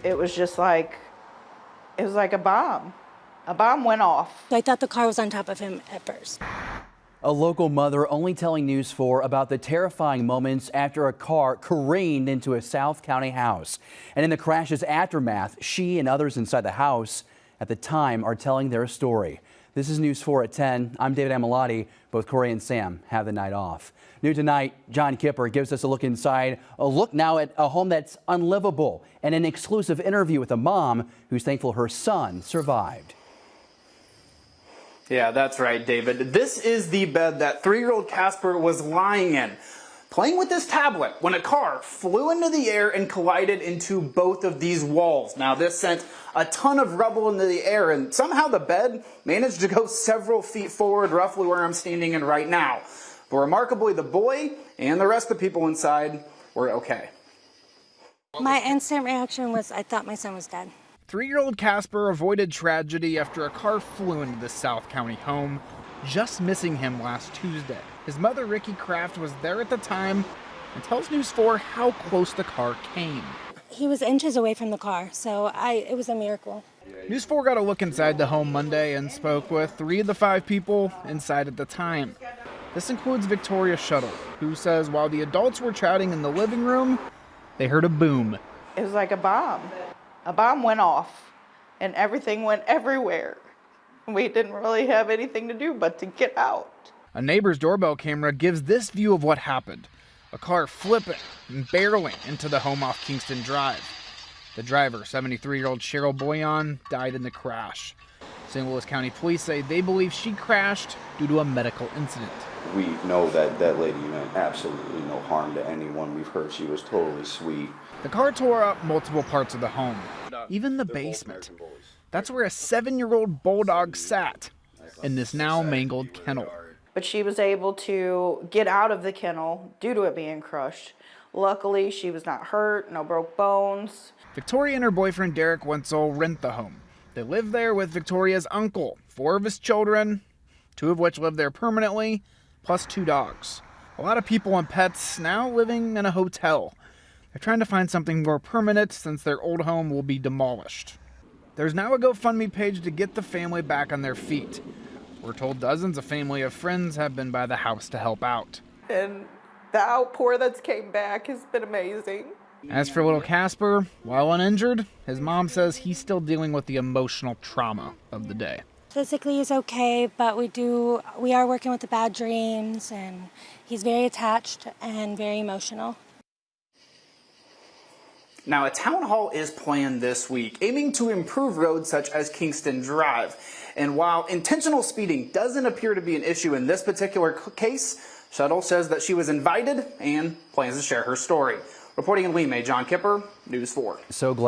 It was just like, it was like a bomb. A bomb went off. I thought the car was on top of him at first. A local mother only telling News 4 about the terrifying moments after a car careened into a South County house. And in the crash's aftermath, she and others inside the house at the time are telling their story. This is News 4 at 10. I'm David Amilati. Both Corey and Sam have the night off. New tonight, John Kipper gives us a look inside, a look now at a home that's unlivable, and an exclusive interview with a mom who's thankful her son survived. Yeah, that's right, David. This is the bed that 3-year-old Casper was lying in, playing with his tablet, when a car flew into the air and collided into both of these walls. Now, this sent a ton of rubble into the air, and somehow the bed managed to go several feet forward, roughly where I'm standing in right now. But remarkably, the boy and the rest of the people inside were okay. My instant reaction was I thought my son was dead. 3-year-old Casper avoided tragedy after a car flew into the South County home, just missing him last Tuesday. His mother, Ricky Kraft, was there at the time and tells News 4 how close the car came. He was inches away from the car, so it was a miracle. News 4 got a look inside the home Monday and spoke with 3 of the 5 people inside at the time. This includes Victoria Shuttle, who says while the adults were chatting in the living room, they heard a boom. It was like a bomb. A bomb went off and everything went everywhere. We didn't really have anything to do but to get out. A neighbor's doorbell camera gives this view of what happened. A car flipping and barreling into the home off Kingston Drive. The driver, 73-year-old Cheryl Boyan, died in the crash. St. Louis County Police say they believe she crashed due to a medical incident. We know that that lady meant absolutely no harm to anyone. We've heard she was totally sweet. The car tore up multiple parts of the home, even the basement. That's where a 7-year-old bulldog sat in this now mangled kennel. But she was able to get out of the kennel due to it being crushed. Luckily, she was not hurt, no broke bones. Victoria and her boyfriend Derek Wenzel rent the home. They live there with Victoria's uncle, 4 of his children, 2 of which live there permanently, plus 2 dogs. A lot of people and pets now living in a hotel. They're trying to find something more permanent since their old home will be demolished. There's now a GoFundMe page to get the family back on their feet. We're told dozens of family and friends have been by the house to help out. And the outpour that's came back has been amazing. As for little Casper, while uninjured, his mom says he's still dealing with the emotional trauma of the day. Physically he's okay, but we are working with the bad dreams, and he's very attached and very emotional. Now, a town hall is planned this week, aiming to improve roads such as Kingston Drive. And while intentional speeding doesn't appear to be an issue in this particular case, Shuttle says that she was invited and plans to share her story. Reporting in Lemay, John Kipper, News 4. So glad.